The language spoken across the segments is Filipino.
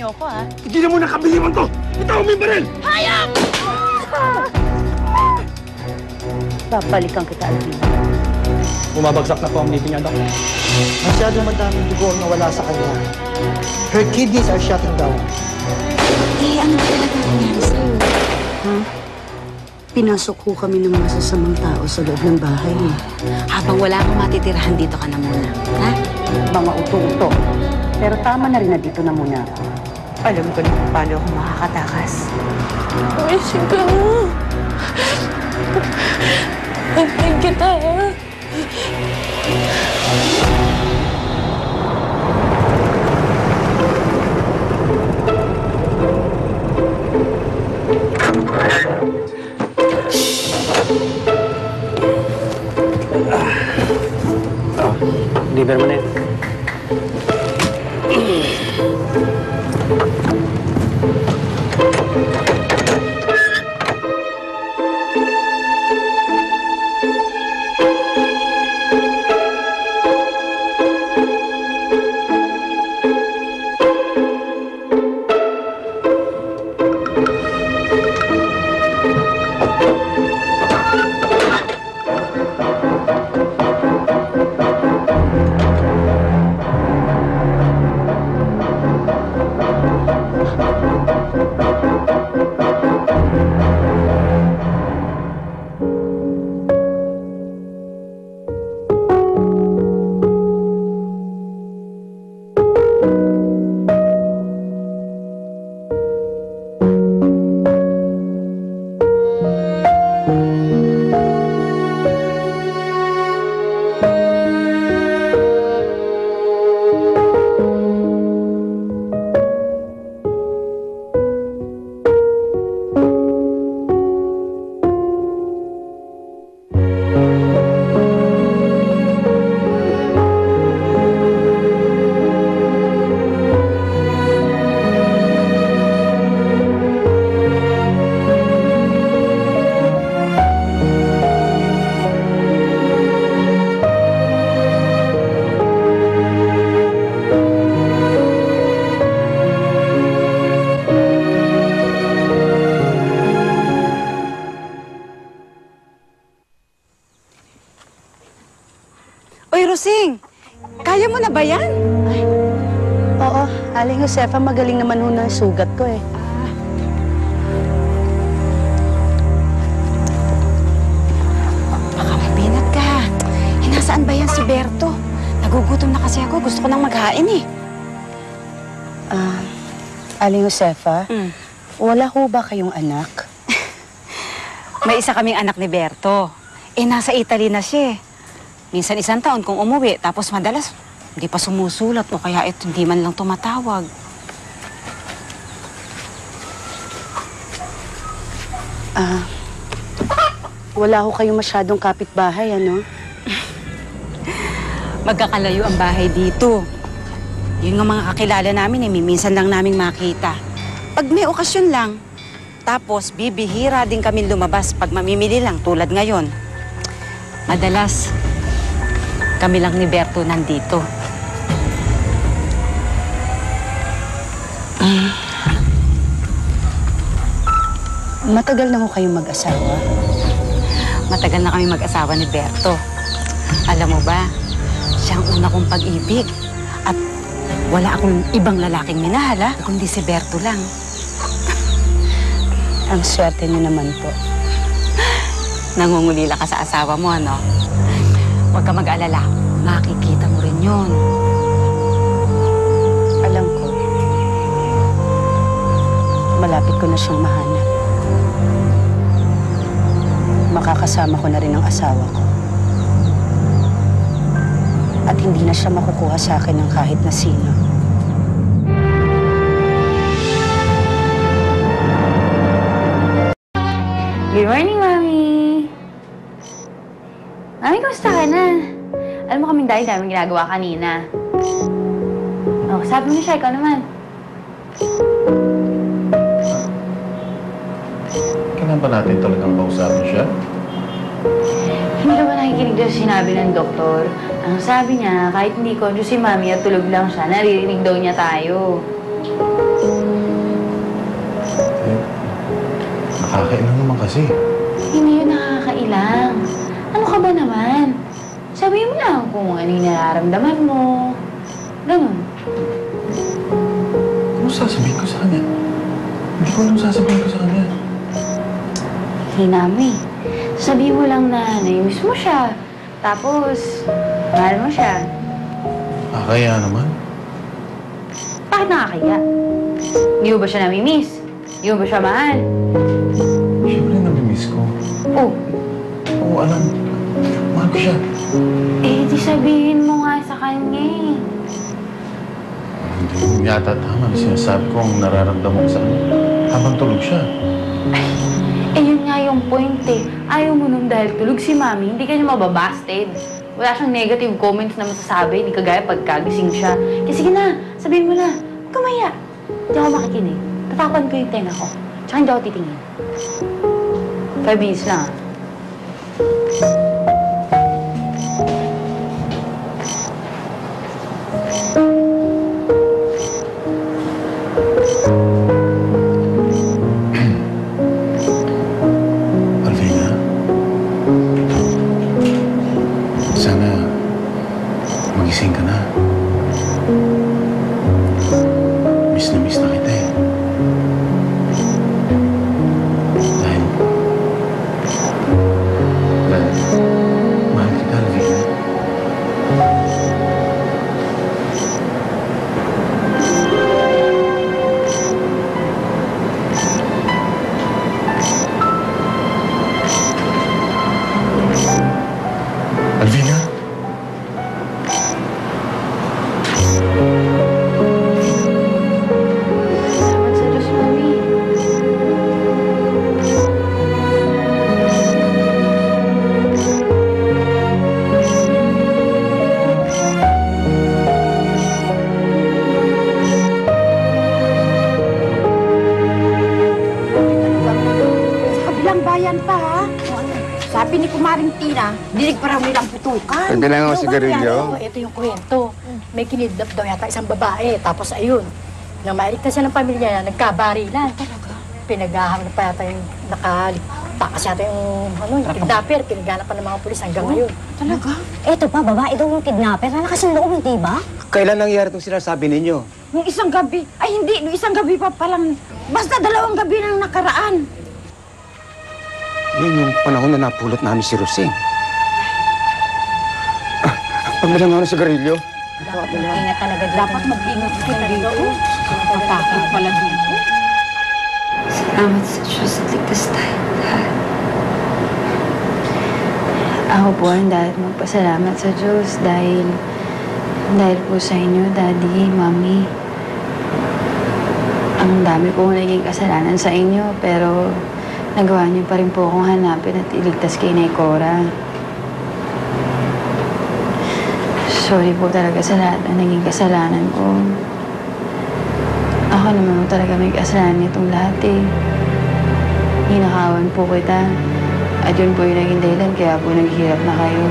niyo ako, ha? Hindi na mo nakabiliman to! Bitaw mo yung baril! Hayop! Babalikan kita, Alvin. Bumabagsak na po ang ngipin niya, Dok. Masyadong madaming dugo ang nawala sa kanya. Her kidneys are shutting down. Eh, ano talaga nangyari sa'yo? Ha? Pinasok ko kami ng masasamang tao sa loob ng bahay. Habang wala kang matitirahan, dito ka na muna. Ha? Mga uto-uto. Pero tama na rin na dito na muna ako. Alam ko na kung paano ako makakatakas. Wising ka na. Antayin kita, ha? Liver mo na yan. Oy, Rosing! Kaya mo na ba yan? Ay, oo, Aling Josefa, magaling naman ho na sugat ko eh. Baka mapinat ka. Eh, nasaan ba yan si Berto? Nagugutom na kasi ako. Gusto ko nang maghain eh. Aling Josefa, wala ho ba kayong anak? May isa kaming anak ni Berto. Eh, nasa Italy na siya eh. Minsan isang taon kung umuwi, tapos madalas hindi pa sumusulat o kaya ito hindi man lang tumatawag. Wala ho kayong masyadong kapitbahay, ano? Magkakalayo ang bahay dito. Yun nga mga kakilala namin eh, minsan lang naming makita. Pag may okasyon lang, tapos bibihira din kami lumabas pag mamimili lang tulad ngayon. Madalas, kami lang ni Berto nandito. Matagal na ho kayong mag-asawa? Matagal na kami mag-asawa ni Berto. Alam mo ba, siya ang una kong pag-ibig. At wala akong ibang lalaking minahal, ha? Kundi si Berto lang. Ang swerte niyo naman po. Nangungulila ka sa asawa mo, ano? Huwag ka mag-alala. Makikita mo rin yun. Alam ko. Malapit ko na siyang mahanap. Makakasama ko na rin ang asawa ko. At hindi na siya makukuha sa akin ng kahit na sino. Good morning, Mami! Mami, kamusta ka na? Alam mo kaming dahil daming ginagawa kanina. Oh, sabi mo na siya, ikaw naman. Kailan ba natin talagang kausapin siya? Hindi ka ba nakikinig daw sa sinabi ng doktor? Ang sabi niya, kahit hindi conscious si Mami at tulog lang siya, naririnig daw niya tayo. Nakakailang naman kasi. Hindi yun nakakailang. Ano ka ba naman? Sabihin mo lang kung ano yung nararamdaman mo. Ganun. Ano sasabihin ko sa kanya? Hindi ko alam sasabihin ko sa kanya. Hina mo eh. Sabihin mo lang na nai-miss mo siya. Tapos, mahal mo siya. Kaya naman. Bakit nakakaya? Hindi mo ba siya nami-miss? Hindi mo ba siya mahal? Siyempre namimiss ko. Oh, Oo, alam. Mahal ko siya. eh di sabihin mo nga sa kanya eh. Hindi mo yata tama. Sinasabi ko ang nararamdaman ko sa kanya. Habang tulog siya. Eh yun nga yung point eh. Ayaw mo nun dahil tulog si Mami, hindi ka niya mababasted. Wala siyang negative comments na masasabi, hindi kagaya pagkagising siya. Kaya sige na, sabihin mo na, huwag ka maya. Hindi ako makikinig. Tatapan ko yung tenga ko. Tsaka hindi ako titingin. 5 minutes lang ah. Alvina, sana magising ka na. Miss na kita eh. Dahil mahal kita, Alvina. Alvina? Salamat sa Diyos, Mami. Sa kabilang bayan pa, ha? Sabi ni Kumaring Tina, dinig pa raw nilang putukan. Pagbilang ako Ano si ba Garillo. nangyari? Ito yung kwento. May kinidnap daw yata isang babae. Tapos ayun, nang mailigtas siya ng pamilya niya, nagkabarilan. Talaga? Pinaghahanap pa yata yung takas yata yung kidnapper. Pinaghanap pa ng mga pulis hanggang ngayon. Talaga? Eto pa, babae daw yung kidnapper. Nalakas ang loob, hindi ba? Kailan nangyari itong sinasabi ninyo? Nung isang gabi. Ay, hindi. Nung isang gabi pa palang. Basta 2 gabi nang nakaraan. Yun yung panahon na napulot namin si Rosing. Pagbilang ako sa Garillo. Ingat talaga dito. Dapat mag-ingat ka dito. Matakot pala dito. Salamat sa Diyos at ligtas tayo lahat. Ako po ang dapat magpasalamat sa Diyos dahil po sa inyo, Daddy, Mami. Ang dami po naging kasalanan sa inyo, pero nagawa niyo pa rin po akong hanapin at iligtas kay Nay Cora. Sorry po talaga sa lahat na naging kasalanan ko. Ako naman po talaga may kasalanan nitong lahat eh. Hinakawan po kita. At yun po yung naging dahilan kaya po naghihirap na kayo.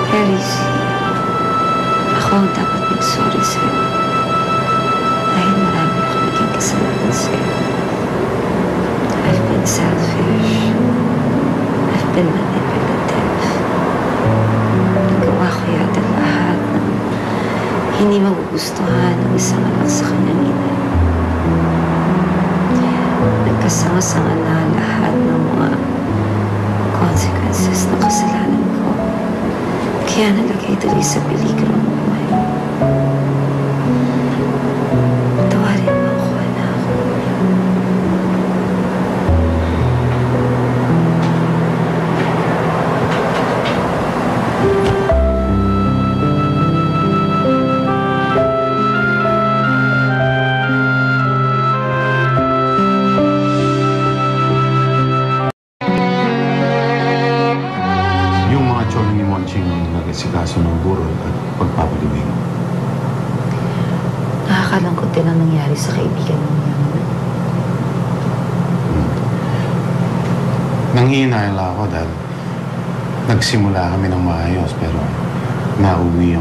Clarice, ako ang dapat mag-sorry sa'yo. Dahil marami ako naging kasalanan sa'yo. I've been selfish. I've been manipulative. Nagawa ko yata lahat ng hindi magugustuhan ng isang anak sa kanyang ina. Nagkasanga-sanga na lahat ng mga consequences ng kasalanan ko. Kaya nalagay tuloy sa peligro ang buhay. Tawarin mo ako, anak. Yung mga tsolo ni Monching nag-asikaso ng burol at pagpapalibing. Nakakalangkot din ang nangyari sa kaibigan mo naman. Nanghihinayang ako dahil nagsimula kami ng maayos pero nauwi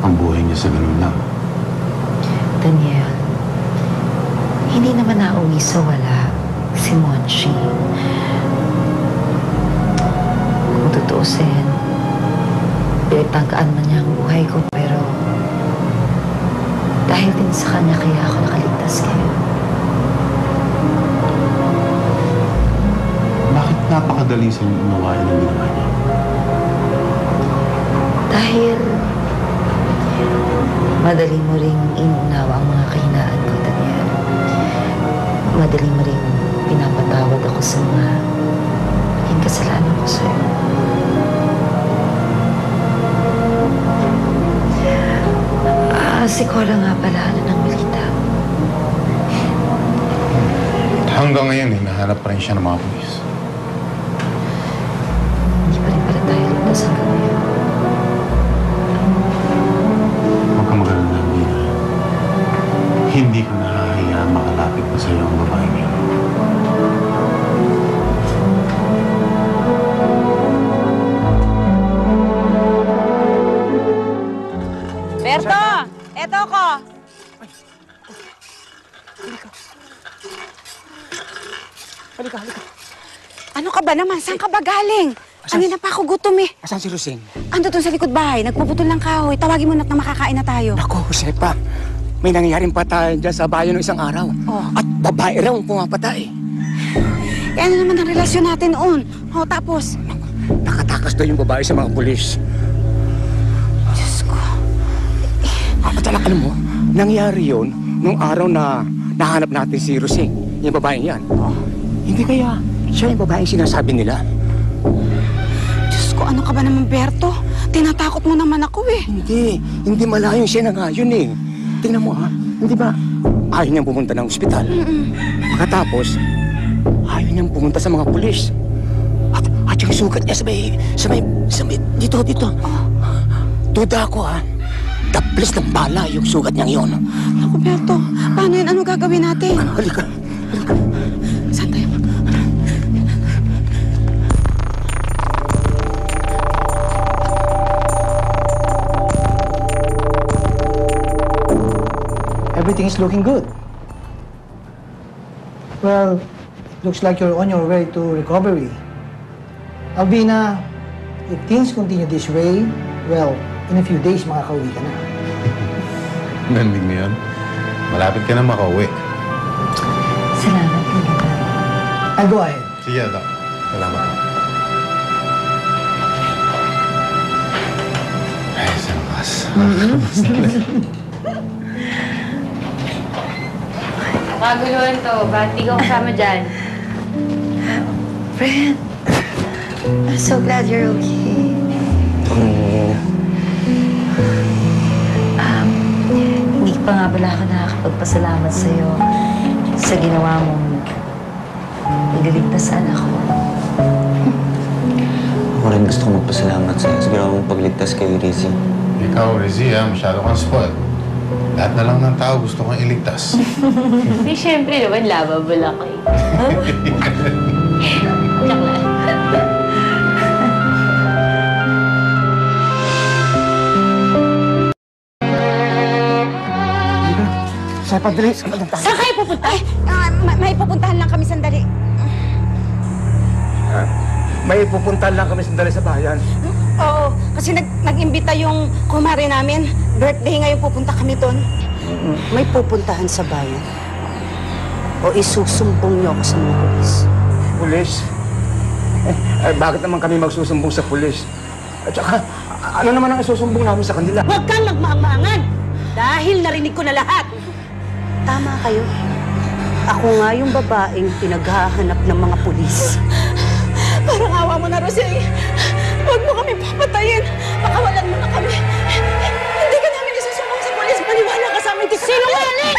ang buhay niya sa ganun lang. Daniel, hindi naman nauwi sa wala si Monching. Kung tutuusin, pinagtangkaan man niya ang buhay ko, pero dahil din sa kanya kaya ako nakaligtas kayo. Bakit napakadali sa inyong unawain ang ginawa niya? Dahil madali mo ring inuunawa ang mga kahinaan ko, Daniel. Madali mo ring pinapatawad ako sa mga naging kasalanan ko sa'yo. Si Cora nga pala, ano nang balita? Hanggang ngayon, hinahanap pa rin siya ng mga pulis. Hindi pa rin pala tayo ligtas hanggang ngayon. Huwag ka mag-alala, Mina. Hindi ko nahahayaan makalapit pa sa'yo ang babaeng yun. Berto! Eto ko! Halika. Ano ka ba naman? Saan ka ba galing? Kanina pa ako gutom eh. Asan si Rosing? Ando doon sa likod bahay. Nagpuputol ng kahoy. Tawagin mo na't na makakain na tayo. Naku, Josepa. May nangyaring patayan dyan sa bayan ng isang araw. Oh. At babae raw ang pumapatay. Eh ano naman ang relasyon natin noon? O tapos? Nakatakas daw yung babae sa mga pulis. Diyos ko. At alam mo, nangyari yun nung araw na nahanap natin si Rosing, yung babaeng yan. Hindi kaya siya yung babaeng sinasabi nila? Diyos ko, ano ka ba naman, Berto? Tinatakot mo naman ako eh. Hindi malayo siya na nga yun eh. Tingnan mo ha, hindi ba ayaw niyang pumunta ng ospital? Pagkatapos, ayaw niyang pumunta sa mga pulis. At yung sugat niya sa may, dito. Duda ako ha. Taplis ng bala yung sugat niyang yun. Naku, Berto, paano yun? Ano gagawin natin? Halika. Saan tayo? Everything is looking good. Well, looks like you're on your way to recovery. Albina, if things continue this way, well, in a few days, makakauwi ka na. Nandig mo yun. Malapit ka na makauwi. Salamat, Lula. I'll go ahead. Sige, Doc. Salamat. Ay, sa lakas. Makaguluhan to. Ba't di ko kasama dyan? Friend, I'm so glad you're okay. Hindi pa nga pala ako nakakapagpasalamat sa'yo sa ginawa mong igaligtas sa anak ko. Ako rin gusto ko magpasalamat sa'yo sa ginawa mong pagligtas kay Rizzy. Ikaw, Rizzy, masyado kang spoiled. Lahat na lang ng tao gusto kong iligtas. Hindi, syempre naman, lovable ako eh. Joke lang. Josepa, dali. Saan kayo pupunta? Ay, may pupuntahan lang kami sandali. May pupuntahan lang kami sandali sa bayan. Oo, kasi nag-imbita yung kumare namin. Birthday ngayon pupunta kami doon. May pupuntahan sa bayan. O isusumbong niyo ako sa mga pulis. Pulis? Bakit naman kami magsusumbong sa pulis? At saka, ano naman ang isusumbong namin sa kanila? Huwag kang magmaang-maangan! Dahil narinig ko na lahat. Tama kayo. Ako nga yung babaeng pinaghahanap ng mga pulis. Parang awa mo na, Rosing. Huwag mo kami papatayin. Pakawalan mo na kami. Hindi ka namin isusumbong sa polis. Maniwala ka sa amin. Sinungaling!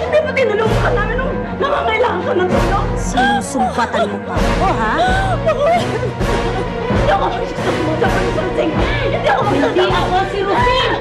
Hindi ba tinulungan ka namin nung nangangailangan ka ng tulong? Sinusumpatan mo pa ako, ha? Hindi ako magsusumbong sa polis, Rosing. Hindi ako si Rosing!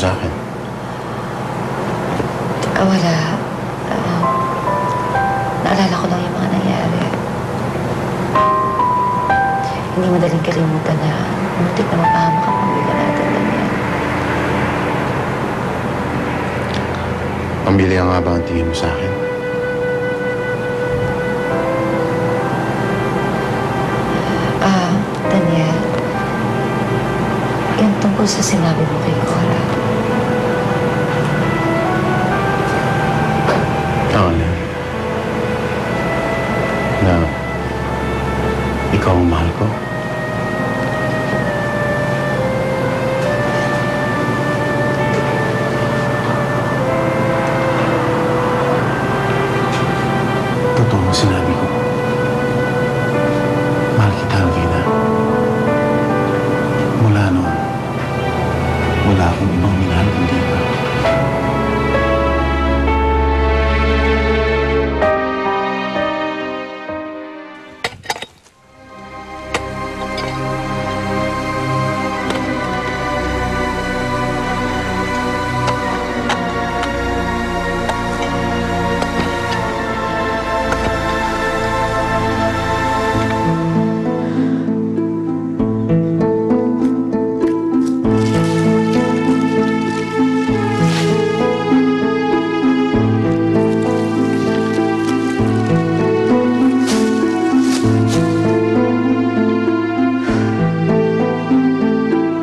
sa akin? Wala. Naalala ko lang yung mga nangyari. Hindi madaling kalimutan na muntik na mapahamak ang pamilya natin, Daniel. Pamilya nga ba ang tingin mo sa akin? Daniel, yan tungkol sa sinabi mo kay Cora. Na ikaw ang mahal ko? Totoo ang sinabi ko. Mahal kita, Alvina. Mula noon, wala akong ibang minahal kundi ka.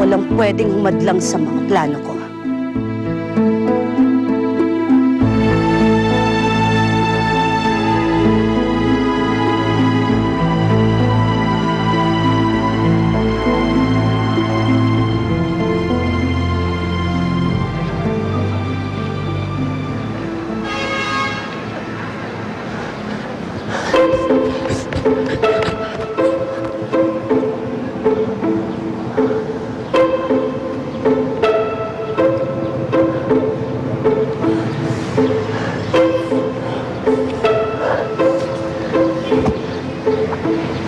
Walang pwedeng humadlang sa mga plano ko.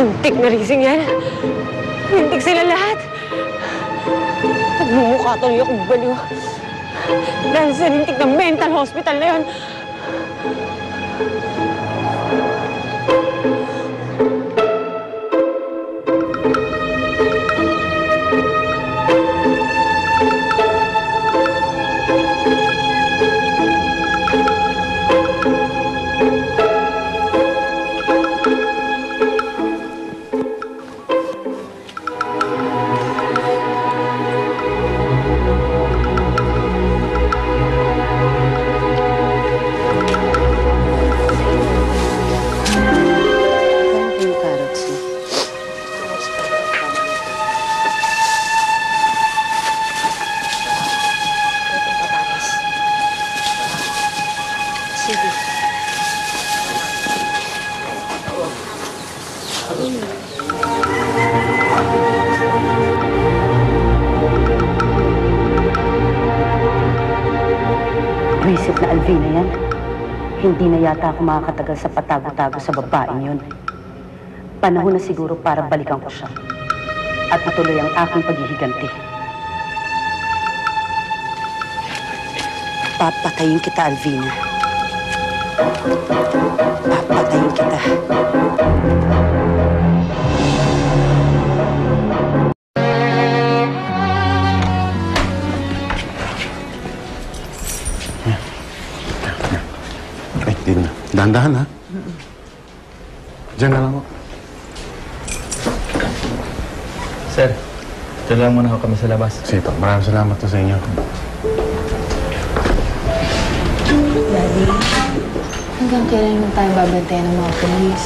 Lintik na rising yan. Lintik sila lahat. Nagmumukha tuloy akong baliw. Dahil sa lintik ng mental hospital na yun. Visit na Alvina yan. Hindi na yata ako makakatagal sa patago-tago sa babaeng yun. Panahon na siguro para balikan ko siya. At matuloy ang aking paghihiganti. Papatayin kita, Alvina. Papatayin kita. Dahan-dahan, ha? Diyan na lang ako. Sir, dyan lang muna ako kami sa labas. Sige po, maraming salamat to sa inyo. Daddy, hanggang kailan mo tayo babantayan ng mga polis?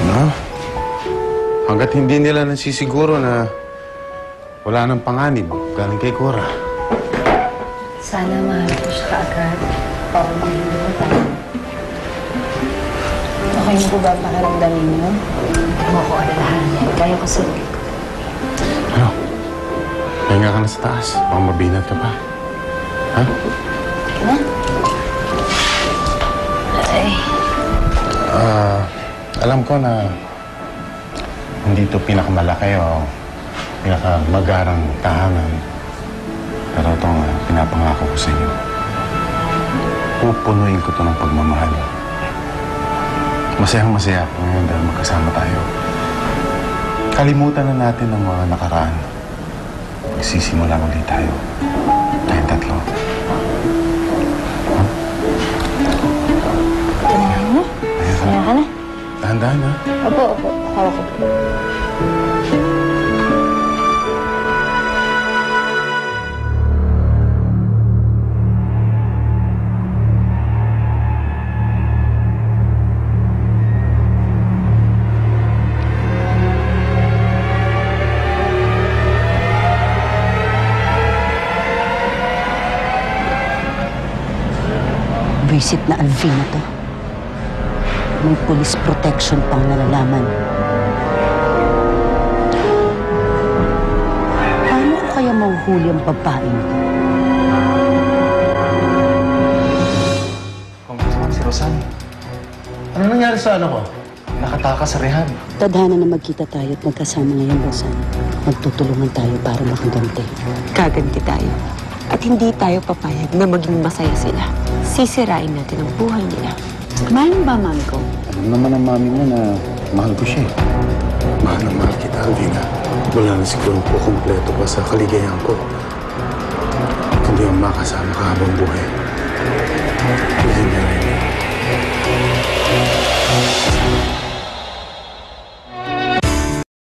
No? Hanggat hindi nila nasisiguro na wala nang panganib galing kay Cora. Sana mahal ko siya kaagad. Para maging tayo. Okay mo ba pakiramdamin niyo? Huwag mo ko alalahan yan. Kaya ko sarili ko. Ano? Pahinga ka na sa taas. Baka mabinat ka pa. Ha? Teka na. Ay. Alam ko na hindi ito pinakamalaki o pinakamagarang tahanan. Pero ito nga, pinapangako ko sa inyo. Pupunuin ko to ng pagmamahal. Masayang-masaya ako ngayon dahil magkasama tayo. Kalimutan na natin ang mga nakaraan. Magsisimula ulit tayo. Tayong tatlo. Tanahan mo? Kaya ka na? Dahan-dahan, ha? Opo. Hawak ko. Visit na Alvina to. May police protection pang nalalaman. Paano ko kaya mahuhuli ang babaeng to? Congressman si Rosan. Ano nangyari sa ano ko? Nakatakas sa rehab. Tadhana na magkita tayo at magkasama ngayon, Rosan. Magtutulungan tayo para makaganti. Gaganti tayo. At hindi tayo papayag na maging masaya sila. Sisirain natin ang buhay nila. Mahal mo ba, mami ko? Alam naman ang mami mo na mahal ko siya. Mahal na mahal kita, Alvina. Wala na siguro po kumpleto pa sa kaligayahan ko. Kundi ang makasama ka habang buhay. Hindi na rin.